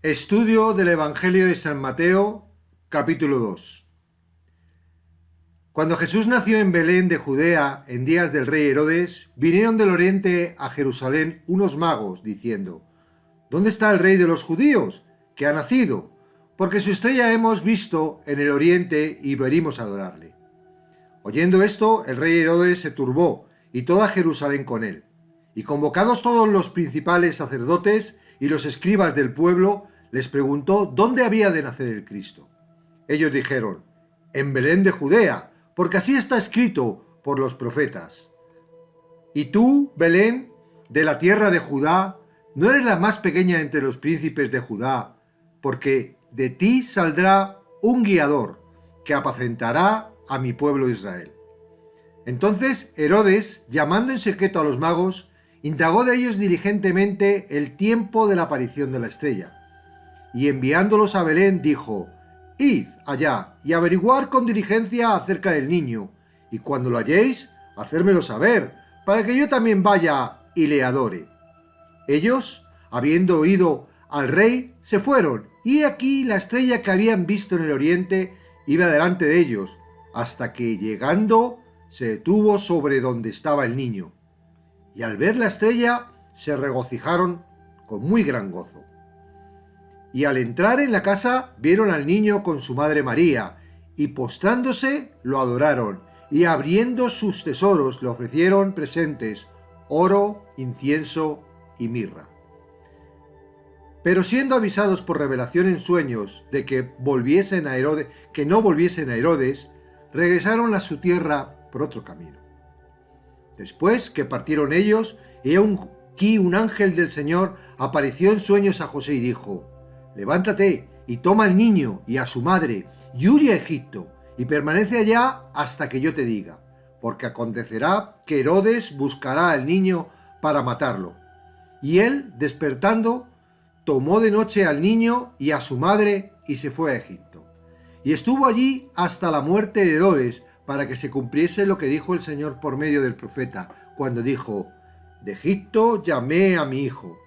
Estudio del Evangelio de San Mateo, capítulo 2. Cuando Jesús nació en Belén de Judea, en días del rey Herodes, vinieron del oriente a Jerusalén unos magos, diciendo: ¿Dónde está el rey de los judíos, que ha nacido? Porque su estrella hemos visto en el oriente y venimos a adorarle. Oyendo esto, el rey Herodes se turbó, y toda Jerusalén con él. Y convocados todos los principales sacerdotes y los escribas del pueblo, les preguntó dónde había de nacer el Cristo. Ellos dijeron: en Belén de Judea, porque así está escrito por los profetas. Y tú, Belén, de la tierra de Judá, no eres la más pequeña entre los príncipes de Judá, porque de ti saldrá un guiador que apacentará a mi pueblo Israel. Entonces Herodes, llamando en secreto a los magos, indagó de ellos diligentemente el tiempo de la aparición de la estrella. Y enviándolos a Belén, dijo: Id allá y averiguar con diligencia acerca del niño, y cuando lo halléis, hacérmelo saber, para que yo también vaya y le adore. Ellos, habiendo oído al rey, se fueron, y aquí la estrella que habían visto en el oriente iba delante de ellos, hasta que, llegando, se detuvo sobre donde estaba el niño. Y al ver la estrella, se regocijaron con muy gran gozo. Y al entrar en la casa, vieron al niño con su madre María, y postrándose, lo adoraron, y abriendo sus tesoros le ofrecieron presentes: oro, incienso y mirra. Pero siendo avisados por revelación en sueños de que no volviesen a Herodes, regresaron a su tierra por otro camino. Después que partieron ellos, he aquí un ángel del Señor apareció en sueños a José y dijo: levántate y toma al niño y a su madre y huye a Egipto y permanece allá hasta que yo te diga, porque acontecerá que Herodes buscará al niño para matarlo. Y él, despertando, tomó de noche al niño y a su madre y se fue a Egipto. Y estuvo allí hasta la muerte de Herodes, para que se cumpliese lo que dijo el Señor por medio del profeta, cuando dijo: de Egipto llamé a mi hijo.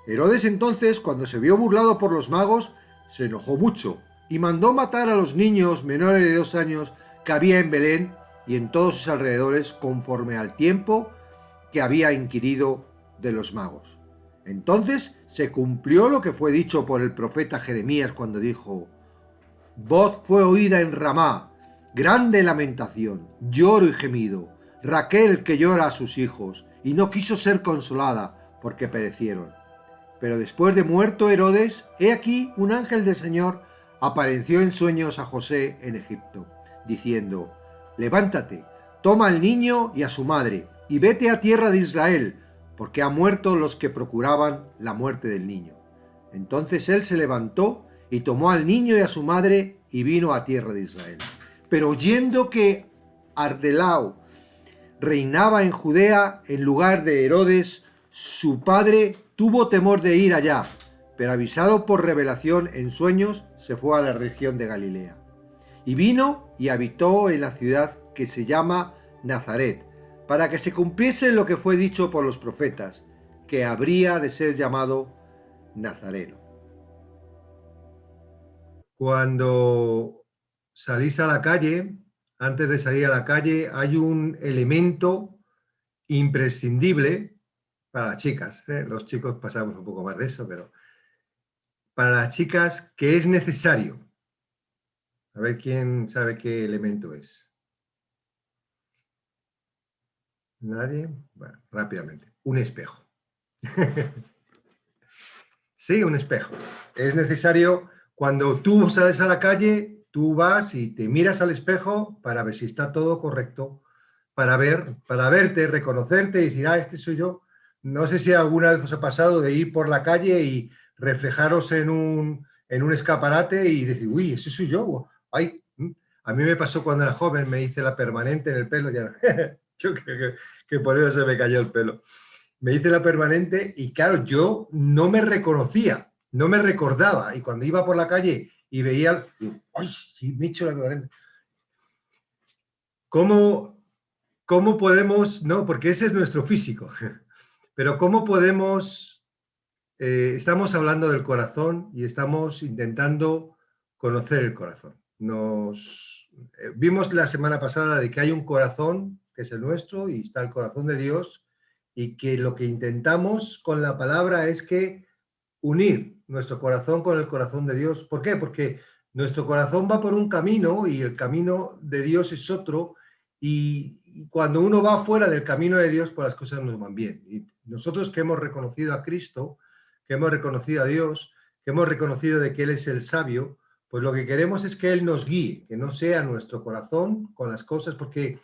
Herodes entonces, cuando se vio burlado por los magos, se enojó mucho y mandó matar a los niños menores de 2 años que había en Belén y en todos sus alrededores, conforme al tiempo que había inquirido de los magos. Entonces se cumplió lo que fue dicho por el profeta Jeremías cuando dijo: voz fue oída en Ramá, grande lamentación, lloro y gemido, Raquel que llora a sus hijos, y no quiso ser consolada, porque perecieron. Pero después de muerto Herodes, he aquí un ángel del Señor apareció en sueños a José en Egipto, diciendo: levántate, toma al niño y a su madre, y vete a tierra de Israel, porque han muerto los que procuraban la muerte del niño. Entonces él se levantó y tomó al niño y a su madre y vino a tierra de Israel. Pero oyendo que Ardelao reinaba en Judea en lugar de Herodes, su padre, tuvo temor de ir allá, pero avisado por revelación en sueños, se fue a la región de Galilea. Y vino y habitó en la ciudad que se llama Nazaret, para que se cumpliese lo que fue dicho por los profetas, que habría de ser llamado Nazareno. Cuando salís a la calle, antes de salir a la calle, hay un elemento imprescindible para las chicas, ¿eh? Los chicos pasamos un poco más de eso, pero para las chicas, que es necesario. A ver quién sabe qué elemento es. ¿Nadie? Bueno, rápidamente. Un espejo. Sí, un espejo. Es necesario, cuando tú sales a la calle, tú vas y te miras al espejo para ver si está todo correcto, para verte, reconocerte y decir: este soy yo. No sé si alguna vez os ha pasado de ir por la calle y reflejaros en un escaparate y decir: uy, ese soy yo. Ay, a mí me pasó cuando era joven, me hice la permanente en el pelo, ya, yo creo que por eso se me cayó el pelo. Me hice la permanente y claro, yo no me reconocía, no me recordaba. Y cuando iba por la calle y veía, digo: ¡ay, sí, me he hecho la permanente! ¿Cómo podemos, no? Porque ese es nuestro físico. Pero ¿cómo podemos estamos hablando del corazón y estamos intentando conocer el corazón. Vimos la semana pasada de que hay un corazón que es el nuestro y está el corazón de Dios, y que lo que intentamos con la palabra es que unir nuestro corazón con el corazón de Dios. ¿Por qué? Porque nuestro corazón va por un camino y el camino de Dios es otro, y cuando uno va fuera del camino de Dios, pues las cosas no van bien. Y nosotros que hemos reconocido a Cristo, que hemos reconocido a Dios, que hemos reconocido de que Él es el sabio, pues lo que queremos es que Él nos guíe, que no sea nuestro corazón con las cosas, porque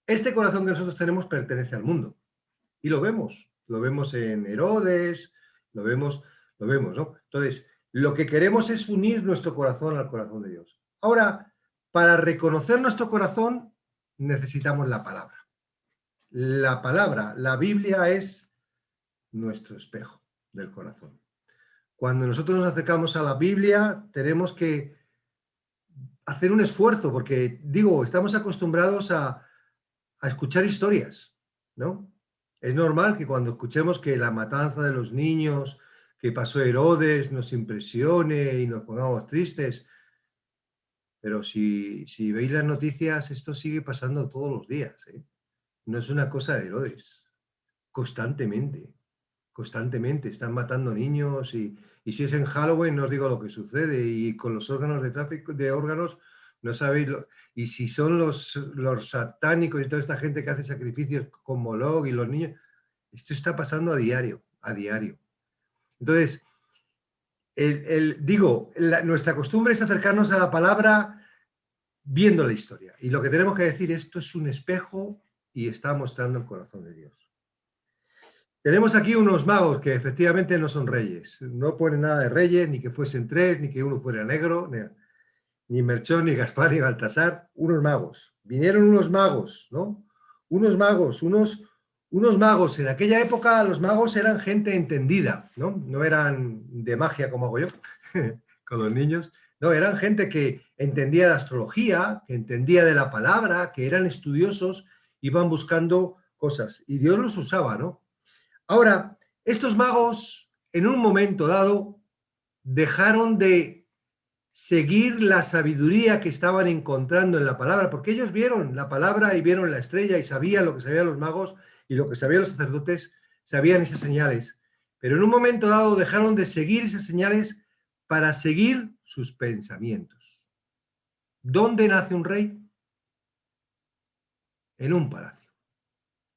este corazón que nosotros tenemos pertenece al mundo. Y lo vemos en Herodes, lo vemos, ¿no? Entonces, lo que queremos es unir nuestro corazón al corazón de Dios. Ahora, para reconocer nuestro corazón, necesitamos la palabra. La palabra, la Biblia es nuestro espejo del corazón. Cuando nosotros nos acercamos a la Biblia, tenemos que hacer un esfuerzo, porque, digo, estamos acostumbrados a escuchar historias, ¿no? Es normal que cuando escuchemos que la matanza de los niños que pasó Herodes nos impresione y nos pongamos tristes, pero si veis las noticias, esto sigue pasando todos los días, ¿eh? No es una cosa de Herodes, constantemente, constantemente están matando niños, y si es en Halloween no os digo lo que sucede, y con los órganos de tráfico de órganos no sabéis y si son los satánicos y toda esta gente que hace sacrificios con Moloch y los niños, esto está pasando a diario, a diario. Entonces, nuestra costumbre es acercarnos a la palabra viendo la historia, y lo que tenemos que decir, esto es un espejo y está mostrando el corazón de Dios. Tenemos aquí unos magos que efectivamente no son reyes, no ponen nada de reyes, ni que fuesen tres, ni que uno fuera negro, ni Melchor, ni Gaspar, ni Baltasar, unos magos. Vinieron unos magos, ¿no? Unos magos. En aquella época los magos eran gente entendida, ¿no? No eran de magia como hago yo con los niños. No, eran gente que entendía de astrología, que entendía de la palabra, que eran estudiosos, iban buscando cosas. Y Dios los usaba, ¿no? Ahora, estos magos, en un momento dado, dejaron de seguir la sabiduría que estaban encontrando en la palabra, porque ellos vieron la palabra y vieron la estrella y sabían lo que sabían los magos y lo que sabían los sacerdotes, sabían esas señales. Pero en un momento dado dejaron de seguir esas señales para seguir sus pensamientos. ¿Dónde nace un rey? En un palacio.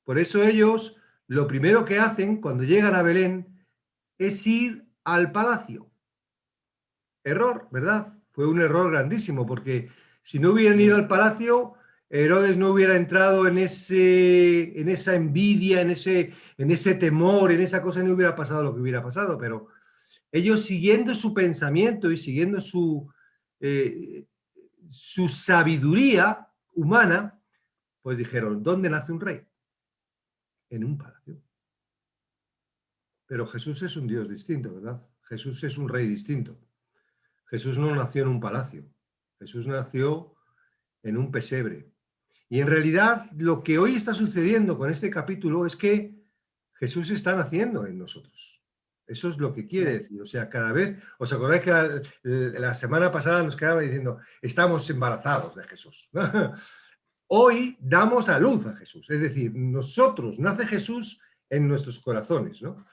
Por eso ellos lo primero que hacen cuando llegan a Belén es ir al palacio. Error, ¿verdad? Fue un error grandísimo, porque si no hubieran ido al palacio, Herodes no hubiera entrado en esa envidia, en ese temor, en esa cosa, no hubiera pasado lo que hubiera pasado. Pero ellos, siguiendo su pensamiento y siguiendo su sabiduría humana, pues dijeron, ¿dónde nace un rey? En un palacio. Pero Jesús es un Dios distinto, ¿verdad? Jesús es un rey distinto. Jesús no nació en un palacio. Jesús nació en un pesebre. Y en realidad lo que hoy está sucediendo con este capítulo es que Jesús está naciendo en nosotros. Eso es lo que quiere decir. O sea, cada vez, ¿os acordáis que la semana pasada nos quedaba diciendo, estamos embarazados de Jesús? Hoy damos a luz a Jesús. Es decir, nosotros, nace Jesús en nuestros corazones, ¿no?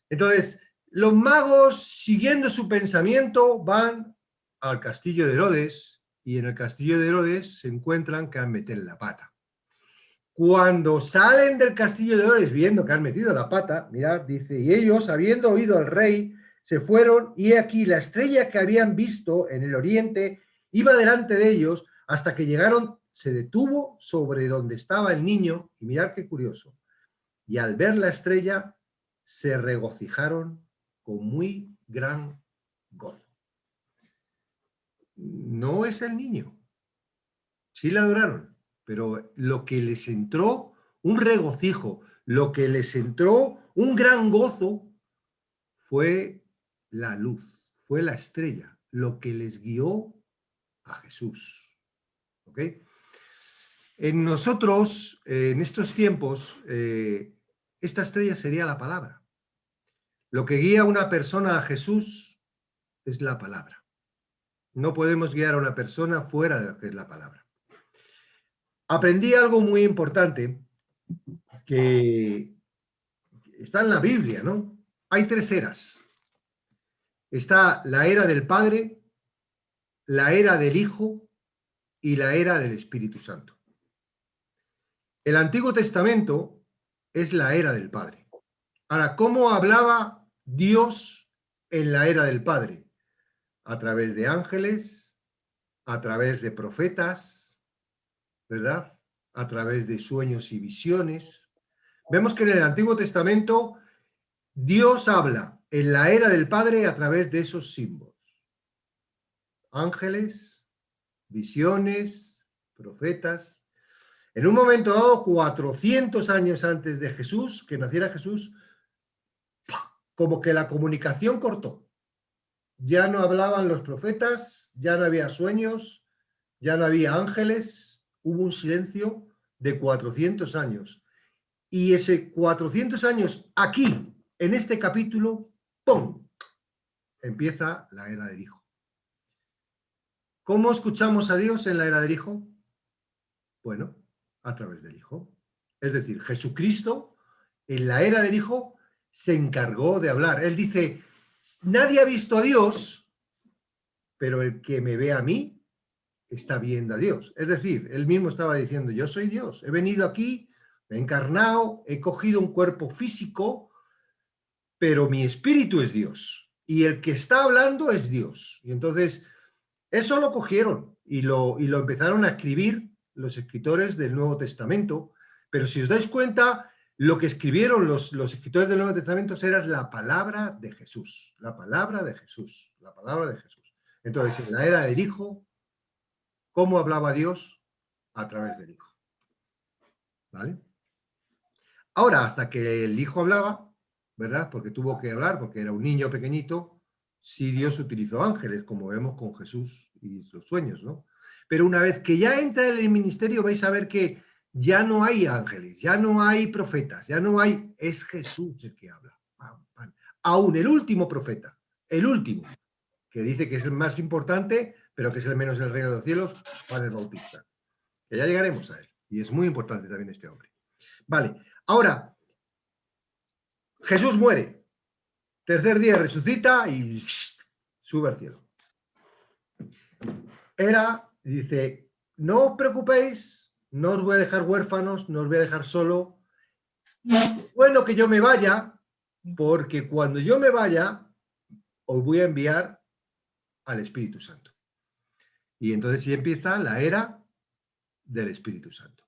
Entonces, los magos, siguiendo su pensamiento, van al castillo de Herodes, y en el castillo de Herodes se encuentran que han metido la pata. Cuando salen del castillo de Herodes viendo que han metido la pata, mirad, dice, y ellos, habiendo oído al rey, se fueron, y he aquí la estrella que habían visto en el oriente iba delante de ellos hasta que llegaron, se detuvo sobre donde estaba el niño, y mirad qué curioso, y al ver la estrella se regocijaron con muy gran gozo. No es el niño, sí le adoraron, pero lo que les entró un regocijo, lo que les entró un gran gozo fue la luz, fue la estrella, lo que les guió a Jesús. ¿Ok? En nosotros, en estos tiempos, esta estrella sería la palabra. Lo que guía a una persona a Jesús es la palabra. No podemos guiar a una persona fuera de lo que es la palabra. Aprendí algo muy importante que está en la Biblia, ¿no? Hay 3 eras. Está la era del Padre, la era del Hijo y la era del Espíritu Santo. El Antiguo Testamento es la era del Padre. Ahora, ¿cómo hablaba Dios en la era del Padre? A través de ángeles, a través de profetas, ¿verdad? A través de sueños y visiones. Vemos que en el Antiguo Testamento Dios habla en la era del Padre a través de esos símbolos. Ángeles, visiones, profetas. En un momento dado, 400 años antes de Jesús, que naciera Jesús, como que la comunicación cortó. Ya no hablaban los profetas, ya no había sueños, ya no había ángeles, hubo un silencio de 400 años. Y ese 400 años aquí, en este capítulo, ¡pum!, empieza la era del Hijo. ¿Cómo escuchamos a Dios en la era del Hijo? Bueno, a través del Hijo. Es decir, Jesucristo, en la era del Hijo, se encargó de hablar. Él dice, nadie ha visto a Dios, pero el que me ve a mí está viendo a Dios. Es decir, él mismo estaba diciendo, yo soy Dios, he venido aquí, me he encarnado, he cogido un cuerpo físico, pero mi espíritu es Dios. Y el que está hablando es Dios. Y entonces, eso lo cogieron y lo empezaron a escribir los escritores del Nuevo Testamento. Pero si os dais cuenta, lo que escribieron los escritores del Nuevo Testamento era la palabra de Jesús. La palabra de Jesús. La palabra de Jesús. Entonces, en la era del Hijo, ¿cómo hablaba Dios? A través del Hijo. ¿Vale? Ahora, hasta que el Hijo hablaba, ¿verdad? Porque tuvo que hablar, porque era un niño pequeñito, sí Dios utilizó ángeles, como vemos con Jesús y sus sueños, ¿no? Pero una vez que ya entra en el ministerio, vais a ver que ya no hay ángeles, ya no hay profetas, ya no hay... Es Jesús el que habla. Aún el último profeta, el último, que dice que es el más importante, pero que es el menos en el reino de los cielos, Juan el Bautista. Que ya llegaremos a él. Y es muy importante también este hombre. Vale, ahora, Jesús muere. Tercer día resucita y sube al cielo. Dice, no os preocupéis, no os voy a dejar huérfanos, no os voy a dejar solo. Bueno que yo me vaya, porque cuando yo me vaya, os voy a enviar al Espíritu Santo. Y entonces sí empieza la era del Espíritu Santo.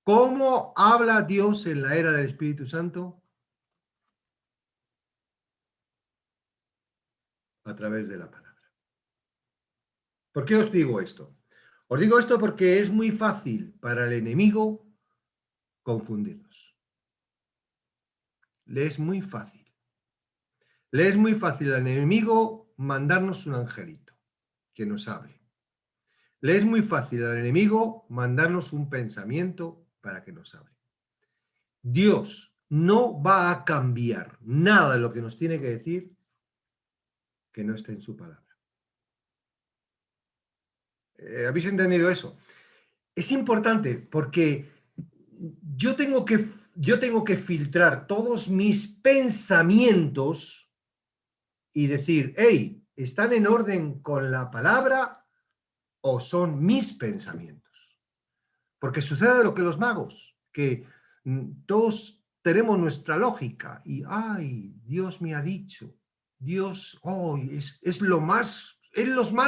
¿Cómo habla Dios en la era del Espíritu Santo? A través de la palabra. ¿Por qué os digo esto? Os digo esto porque es muy fácil para el enemigo confundirnos. Le es muy fácil. Le es muy fácil al enemigo mandarnos un angelito que nos hable. Le es muy fácil al enemigo mandarnos un pensamiento para que nos hable. Dios no va a cambiar nada de lo que nos tiene que decir que no esté en su palabra. ¿Habéis entendido eso? Es importante porque yo tengo que filtrar todos mis pensamientos y decir, hey, ¿están en orden con la palabra o son mis pensamientos? Porque sucede lo que los magos, que todos tenemos nuestra lógica y, ay, Dios me ha dicho, Dios, oh, es lo más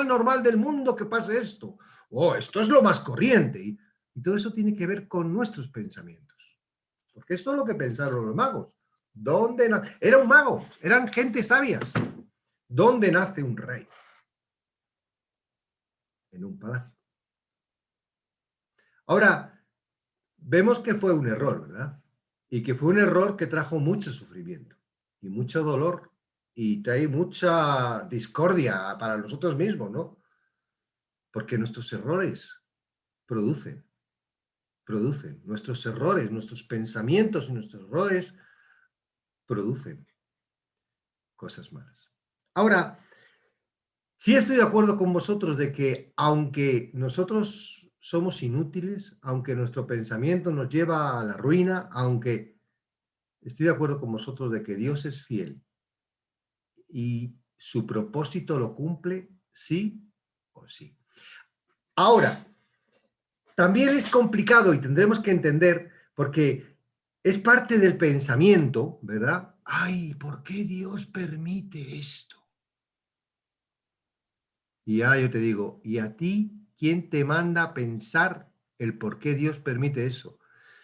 normal del mundo que pase esto. Oh, esto es lo más corriente. Y todo eso tiene que ver con nuestros pensamientos. Porque esto es lo que pensaron los magos. Era un mago, eran gente sabias. ¿Dónde nace un rey? En un palacio. Ahora, vemos que fue un error, ¿verdad? Y que fue un error que trajo mucho sufrimiento y mucho dolor y trae mucha discordia para nosotros mismos, ¿no? Porque nuestros errores producen. Nuestros errores, nuestros pensamientos y nuestros errores producen. cosas malas. Ahora, sí estoy de acuerdo con vosotros de que aunque nosotros somos inútiles, aunque nuestro pensamiento nos lleva a la ruina, aunque estoy de acuerdo con vosotros de que Dios es fiel y su propósito lo cumple sí o sí. Ahora, también es complicado y tendremos que entender, porque es parte del pensamiento, ¿verdad? Ay, ¿por qué Dios permite esto? Y ahora yo te digo, ¿y a ti quién te manda a pensar el por qué Dios permite eso?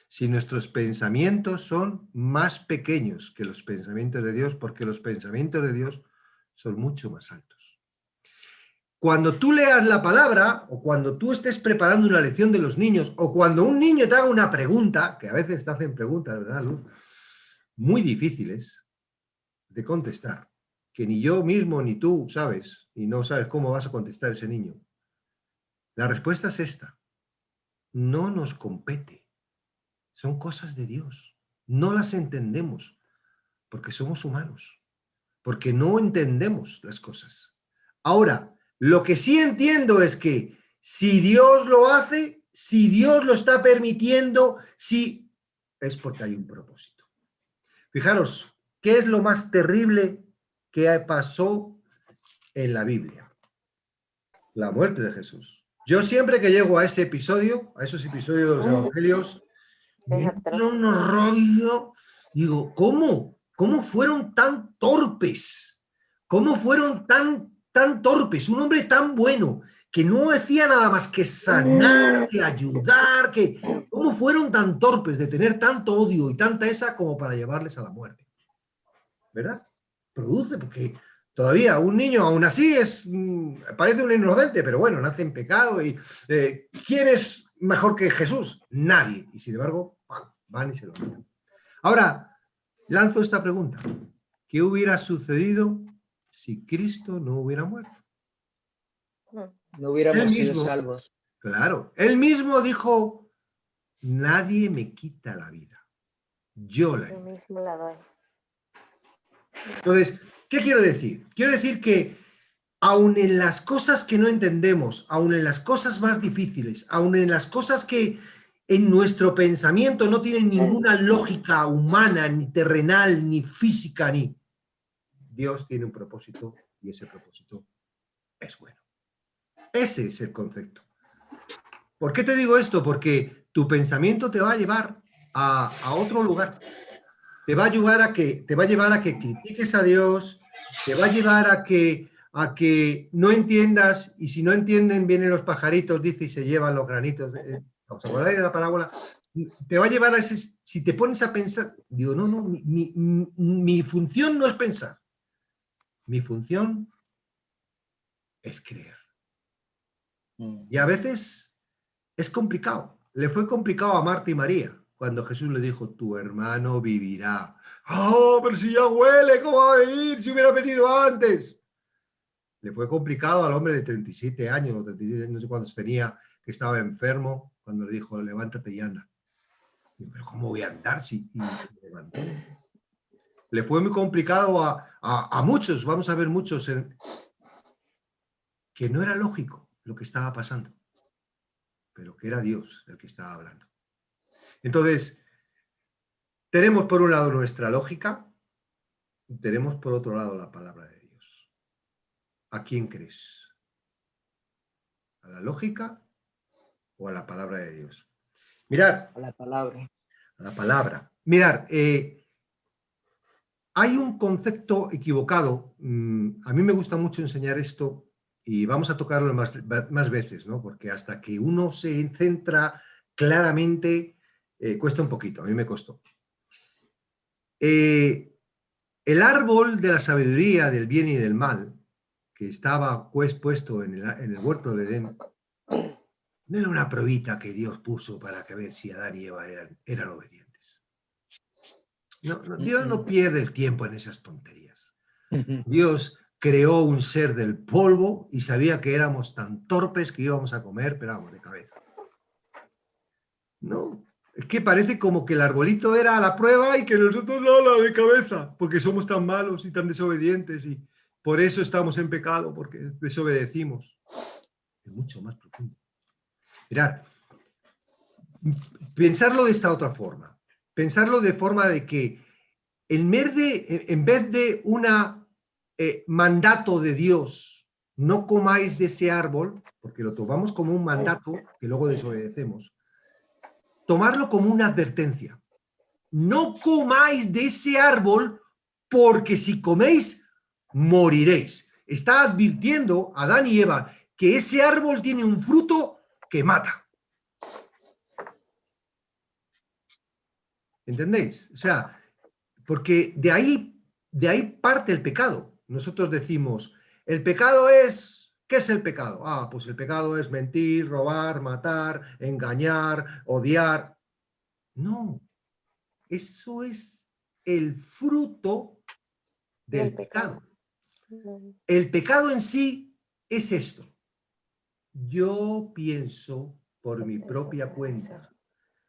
Si nuestros pensamientos son más pequeños que los pensamientos de Dios, porque los pensamientos de Dios son mucho más altos. Cuando tú leas la palabra, o cuando tú estés preparando una lección de los niños, o cuando un niño te haga una pregunta, que a veces te hacen preguntas, ¿verdad, Luz? Muy difíciles de contestar, que ni yo mismo ni tú sabes, y no sabes cómo vas a contestar ese niño. La respuesta es esta: no nos compete, son cosas de Dios, no las entendemos, porque somos humanos, porque no entendemos las cosas. Ahora, lo que sí entiendo es que si Dios lo hace, si Dios lo está permitiendo, si es porque hay un propósito. Fijaros, ¿qué es lo más terrible que pasó en la Biblia? La muerte de Jesús. Yo siempre que llego a ese episodio, a esos episodios de los evangelios, me entra un rollo. Digo, ¿cómo? ¿Cómo fueron tan torpes? ¿Cómo fueron tan torpes? Un hombre tan bueno, que no hacía nada más que sanar, que ayudar, que... ¿Cómo fueron tan torpes de tener tanto odio y tanta esa como para llevarles a la muerte? ¿Verdad? Produce, porque todavía un niño aún así parece un inocente, pero bueno, nace en pecado y ¿quién es mejor que Jesús? Nadie. Y sin embargo, van y se lo miran. Ahora, lanzo esta pregunta: ¿qué hubiera sucedido si Cristo no hubiera muerto? No hubiéramos sido salvos. Claro, él mismo dijo: nadie me quita la vida, yo la doy. Entonces, ¿qué quiero decir? Quiero decir que aun en las cosas que no entendemos, aun en las cosas más difíciles, aun en las cosas que en nuestro pensamiento no tienen ninguna lógica humana, ni terrenal, ni física, ni... Dios tiene un propósito y ese propósito es bueno. Ese es el concepto. ¿Por qué te digo esto? Porque tu pensamiento te va a llevar a otro lugar. Te va a llevar a que critiques a Dios, te va a llevar a que no entiendas, y si no entienden, vienen los pajaritos, dice, y se llevan los granitos. ¿Os acordáis de la parábola? Te va a llevar a ese, si te pones a pensar, digo, no, mi función no es pensar, mi función es creer. Y a veces es complicado. Le fue complicado a Marta y María cuando Jesús le dijo, tu hermano vivirá. ¡Oh, pero si ya huele! ¿Cómo va a venir? Si hubiera venido antes. Le fue complicado al hombre de 37 años, o 37, no sé cuántos tenía, que estaba enfermo, cuando le dijo, levántate y anda. Digo, pero ¿cómo voy a andar si me levanto? Le fue muy complicado a muchos, vamos a ver muchos, que no era lógico lo que estaba pasando, pero que era Dios el que estaba hablando. Entonces, tenemos por un lado nuestra lógica, y tenemos por otro lado la palabra de Dios. ¿A quién crees? ¿A la lógica o a la palabra de Dios? Mirad. A la palabra. A la palabra. Mirad, hay un concepto equivocado. A mí me gusta mucho enseñar esto y vamos a tocarlo más veces, ¿no? Porque hasta que uno se centra claramente, cuesta un poquito. A mí me costó. El árbol de la sabiduría del bien y del mal, que estaba puesto en el huerto de Edén, no era una pruebita que Dios puso para que ver si Adán y Eva eran obedientes. No, Dios no pierde el tiempo en esas tonterías. Dios creó un ser del polvo y sabía que éramos tan torpes que íbamos a comer, pero vamos, de cabeza. No, Es que parece como que el arbolito era la prueba y que nosotros no, la de cabeza, porque somos tan malos y tan desobedientes y por eso estamos en pecado, porque desobedecimos. Es mucho más profundo. Mirad, pensarlo de esta otra forma. Pensarlo de forma de que en vez de un mandato de Dios, no comáis de ese árbol, porque lo tomamos como un mandato que luego desobedecemos, tomarlo como una advertencia. No comáis de ese árbol porque si coméis, moriréis. Está advirtiendo a Adán y Eva que ese árbol tiene un fruto que mata. ¿Entendéis? O sea, porque de ahí parte el pecado. Nosotros decimos, el pecado es, ¿qué es el pecado? Ah, pues el pecado es mentir, robar, matar, engañar, odiar. No, eso es el fruto del pecado. El pecado en sí es esto. Yo pienso por mi propia cuenta.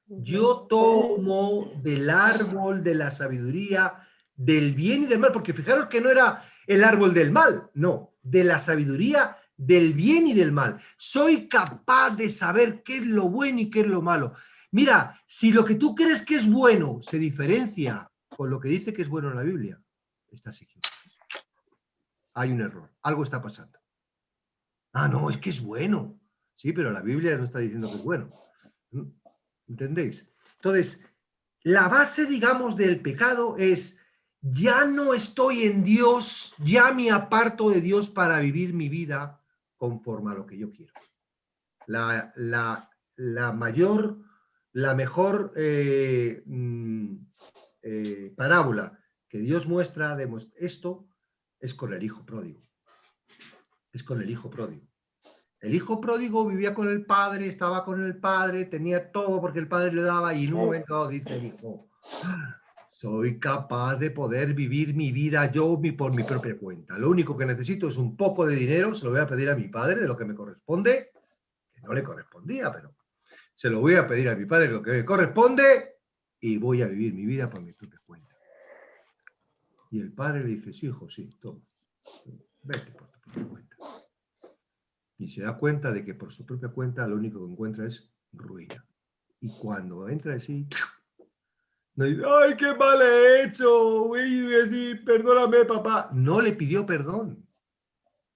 Yo tomo del árbol de la sabiduría, del bien y del mal, porque fijaros que no era el árbol del mal, no, de la sabiduría, del bien y del mal. Soy capaz de saber qué es lo bueno y qué es lo malo. Mira, si lo que tú crees que es bueno se diferencia con lo que dice que es bueno en la Biblia, estás equivocado. Hay un error, algo está pasando. Ah, no, es que es bueno. Sí, pero la Biblia no está diciendo que es bueno. ¿Entendéis? Entonces, la base, digamos, del pecado es, ya no estoy en Dios, ya me aparto de Dios para vivir mi vida conforme a lo que yo quiero. La mejor parábola que Dios muestra de esto es con el hijo pródigo. Es con el hijo pródigo. El hijo pródigo vivía con el padre, estaba con el padre, tenía todo porque el padre le daba y en un momento dado dice el hijo, soy capaz de poder vivir mi vida yo por mi propia cuenta. Lo único que necesito es un poco de dinero, se lo voy a pedir a mi padre de lo que me corresponde, que no le correspondía, pero se lo voy a pedir a mi padre de lo que me corresponde y voy a vivir mi vida por mi propia cuenta. Y el padre le dice, sí, hijo, sí, toma, vete por tu propia cuenta. Y se da cuenta de que por su propia cuenta lo único que encuentra es ruina. Y cuando entra así, no dice, ¡ay, qué mal he hecho! Voy a decir, perdóname, papá. No le pidió perdón.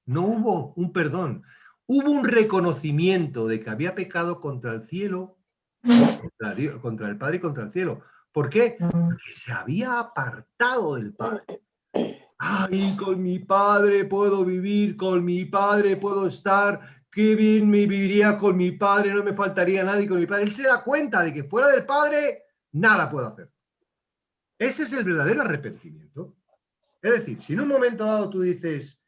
No hubo un perdón. Hubo un reconocimiento de que había pecado contra el cielo, contra Dios, contra el Padre y contra el cielo. ¿Por qué? Porque se había apartado del Padre. Ay, con mi padre puedo vivir, con mi padre puedo estar, qué bien me viviría con mi padre, no me faltaría nadie con mi padre. Él se da cuenta de que fuera del padre nada puedo hacer. Ese es el verdadero arrepentimiento. Es decir, si en un momento dado tú dices,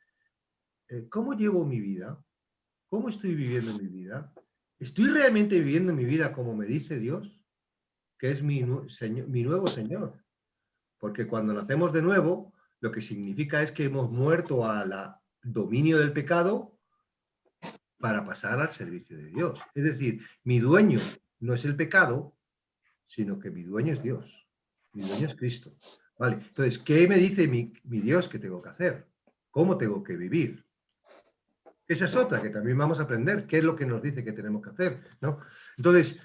¿cómo llevo mi vida? ¿Cómo estoy viviendo mi vida? ¿Estoy realmente viviendo mi vida como me dice Dios? Que es mi nuevo Señor. Porque cuando nacemos de nuevo, lo que significa es que hemos muerto al dominio del pecado para pasar al servicio de Dios. Es decir, mi dueño no es el pecado, sino que mi dueño es Dios. Mi dueño es Cristo. Vale, entonces, ¿qué me dice mi Dios que tengo que hacer? ¿Cómo tengo que vivir? Esa es otra que también vamos a aprender. ¿Qué es lo que nos dice que tenemos que hacer? ¿No? Entonces,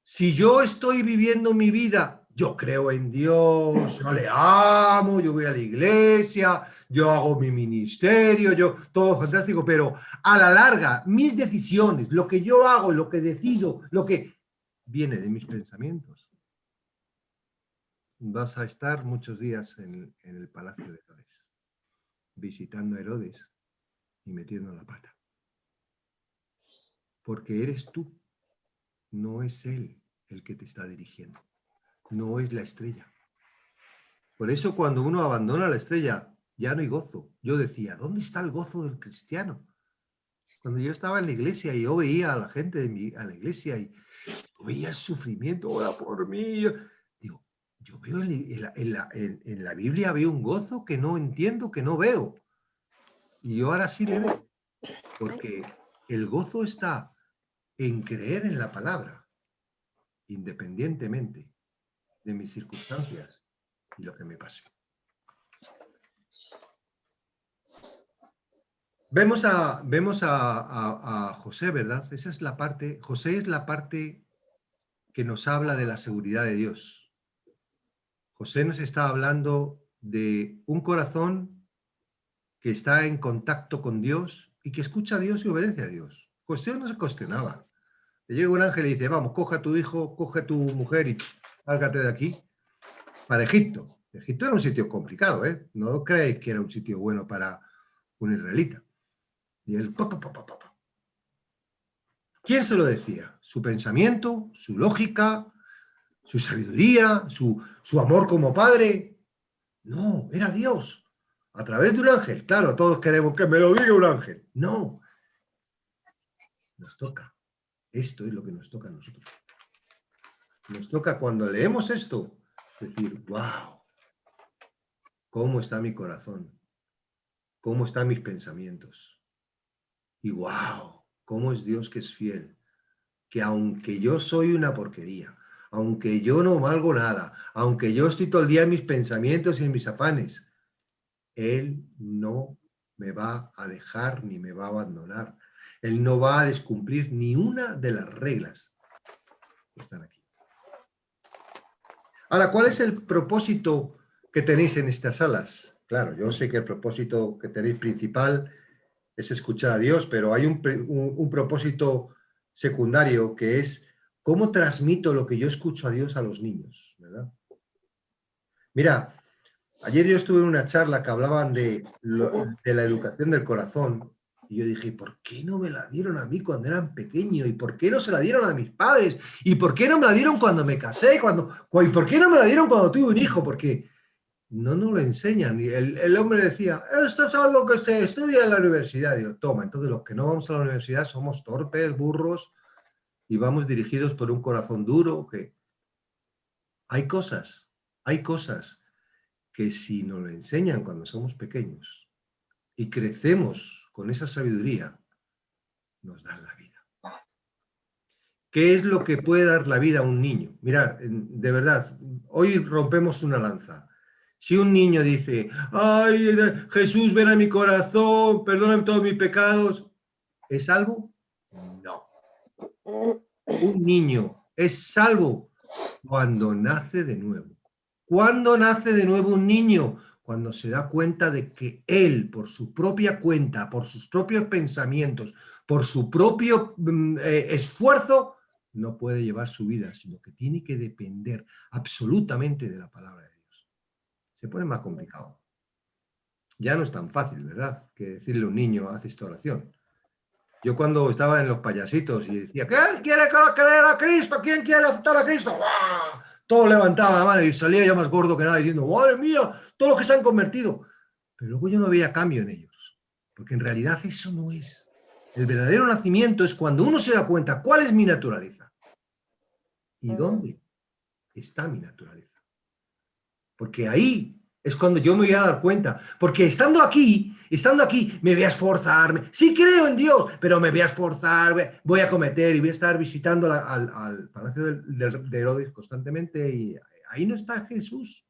si yo estoy viviendo mi vida, yo creo en Dios, yo le amo, yo voy a la iglesia, yo hago mi ministerio, yo todo fantástico, pero a la larga, mis decisiones, lo que yo hago, lo que decido, lo que viene de mis pensamientos. Vas a estar muchos días en el palacio de Herodes, visitando a Herodes y metiendo la pata. Porque eres tú, no es él el que te está dirigiendo, no es la estrella. Por eso cuando uno abandona la estrella, ya no hay gozo. Yo decía, ¿dónde está el gozo del cristiano? Cuando yo estaba en la iglesia y yo veía a la gente a la iglesia y yo veía el sufrimiento, ora por mí. Digo, yo veo en la Biblia veo un gozo que no entiendo, que no veo. Y yo ahora sí le veo. Porque el gozo está en creer en la palabra. independientemente de mis circunstancias y lo que me pase. Vemos a José, ¿verdad? Esa es la parte, José es la parte que nos habla de la seguridad de Dios. José nos está hablando de un corazón que está en contacto con Dios y que escucha a Dios y obedece a Dios. José no se cuestionaba. Le llega un ángel y dice, vamos, coge a tu hijo, coge a tu mujer y sálgate de aquí para Egipto. Egipto era un sitio complicado, ¿eh? No creéis que era un sitio bueno para un israelita. Y él, pa, pa, pa, pa, pa. ¿Quién se lo decía? ¿Su pensamiento? ¿Su lógica? ¿Su sabiduría? ¿Su amor como padre? No, era Dios. A través de un ángel. Claro, todos queremos que me lo diga un ángel. No. Nos toca. Esto es lo que nos toca a nosotros. Nos toca cuando leemos esto, decir, wow, ¿cómo está mi corazón? ¿Cómo están mis pensamientos? Y wow, ¿cómo es Dios que es fiel? Que aunque yo soy una porquería, aunque yo no valgo nada, aunque yo estoy todo el día en mis pensamientos y en mis afanes, Él no me va a dejar ni me va a abandonar. Él no va a descumplir ni una de las reglas que están aquí. Ahora, ¿cuál es el propósito que tenéis en estas salas? Claro, yo sé que el propósito que tenéis principal es escuchar a Dios, pero hay un propósito secundario que es cómo transmito lo que yo escucho a Dios a los niños, ¿verdad? Mira, ayer yo estuve en una charla que hablaban de la educación del corazón y yo dije, ¿por qué no me la dieron a mí cuando eran pequeño? ¿Y por qué no se la dieron a mis padres? ¿Y por qué no me la dieron cuando me casé? ¿Y por qué no me la dieron cuando tuve un hijo? Porque no nos lo enseñan. Y el hombre decía, esto es algo que se estudia en la universidad. Digo, toma, entonces los que no vamos a la universidad somos torpes, burros, y vamos dirigidos por un corazón duro. Que hay cosas que si nos lo enseñan cuando somos pequeños y crecemos con esa sabiduría, nos dan la vida. ¿Qué es lo que puede dar la vida a un niño? Mirad, de verdad, hoy rompemos una lanza. Si un niño dice, ay, Jesús, ven a mi corazón, perdóname todos mis pecados, ¿es salvo? No. Un niño es salvo cuando nace de nuevo. ¿Cuándo nace de nuevo un niño? Cuando se da cuenta de que él, por su propia cuenta, por sus propios pensamientos, por su propio esfuerzo, no puede llevar su vida, sino que tiene que depender absolutamente de la palabra de Dios. Se pone más complicado. Ya no es tan fácil, ¿verdad?, que decirle a un niño, haz esta oración. Yo cuando estaba en los payasitos y decía, ¿quién quiere creer a Cristo? ¿Quién quiere aceptar a Cristo? ¡Wow! Todo levantaba la mano y salía yo más gordo que nada diciendo, ¡madre mía! Todos los que se han convertido. Pero luego yo no veía cambio en ellos. Porque en realidad eso no es. El verdadero nacimiento es cuando uno se da cuenta cuál es mi naturaleza y dónde está mi naturaleza. Porque ahí es cuando yo me voy a dar cuenta. Porque estando aquí, me voy a esforzar. Sí creo en Dios, pero me voy a esforzar, voy a cometer y voy a estar visitando al palacio de Herodes constantemente. Y ahí no está Jesús.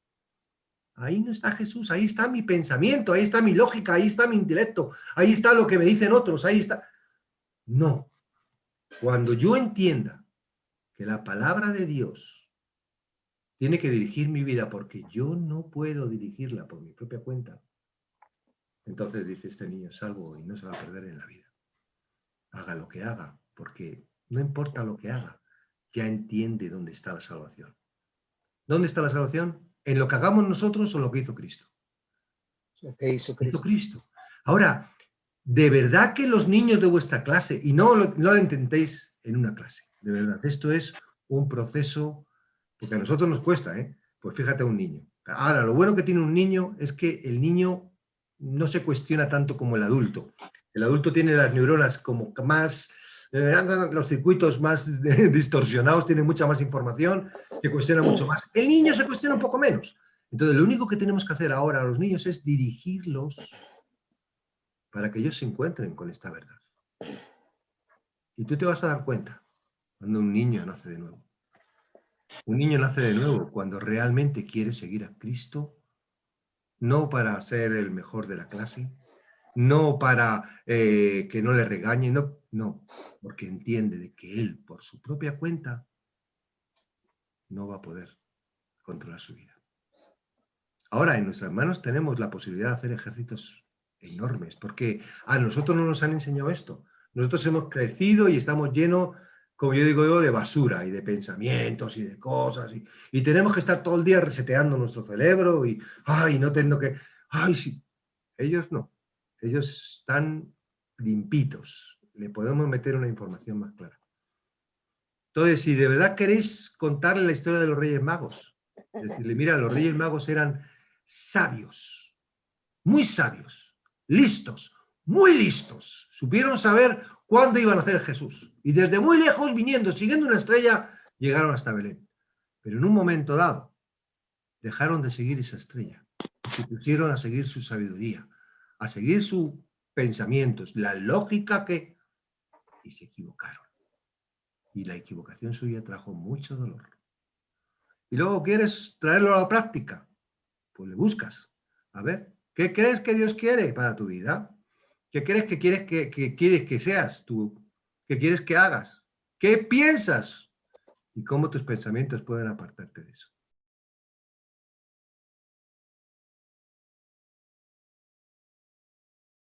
Ahí no está Jesús. Ahí está mi pensamiento, ahí está mi lógica, ahí está mi intelecto, ahí está lo que me dicen otros, ahí está. No. Cuando yo entienda que la palabra de Dios tiene que dirigir mi vida porque yo no puedo dirigirla por mi propia cuenta, entonces dice, este niño es salvo y no se va a perder en la vida. Haga lo que haga, porque no importa lo que haga, ya entiende dónde está la salvación. ¿Dónde está la salvación? ¿En lo que hagamos nosotros o en lo que hizo Cristo? Lo que hizo Cristo. Hizo Cristo. Ahora, de verdad que los niños de vuestra clase, y no lo intentéis en una clase, de verdad, esto es un proceso, porque a nosotros nos cuesta, ¿eh? Pues fíjate un niño. Ahora, lo bueno que tiene un niño es que el niño no se cuestiona tanto como el adulto. El adulto tiene las neuronas como más, los circuitos más distorsionados, tiene mucha más información, se cuestiona mucho más. El niño se cuestiona un poco menos. Entonces, lo único que tenemos que hacer ahora a los niños es dirigirlos para que ellos se encuentren con esta verdad. Y tú te vas a dar cuenta cuando un niño nace de nuevo. Un niño nace de nuevo cuando realmente quiere seguir a Cristo, no para ser el mejor de la clase, no para que no le regañen, no, porque entiende de que él, por su propia cuenta, no va a poder controlar su vida. Ahora, en nuestras manos tenemos la posibilidad de hacer ejércitos enormes, porque a nosotros no nos han enseñado esto. Nosotros hemos crecido y estamos llenos, como yo digo, de basura y de pensamientos y de cosas, y tenemos que estar todo el día reseteando nuestro cerebro y, ay, no tengo que, ay, sí. Ellos no. Ellos están limpitos. Le podemos meter una información más clara. Entonces, si de verdad queréis contarle la historia de los Reyes Magos, decirle, mira, los Reyes Magos eran sabios, listos, muy listos. Supieron saber cuándo iban a nacer Jesús. Y desde muy lejos, viniendo, siguiendo una estrella, llegaron hasta Belén. Pero en un momento dado, dejaron de seguir esa estrella y se pusieron a seguir su sabiduría, a seguir sus pensamientos, la lógica que... y se equivocaron. Y la equivocación suya trajo mucho dolor. Y luego quieres traerlo a la práctica, pues le buscas. A ver, ¿qué crees que Dios quiere para tu vida? ¿Qué crees que quieres que seas tú? ¿Qué quieres que hagas? ¿Qué piensas? Y cómo tus pensamientos pueden apartarte de eso.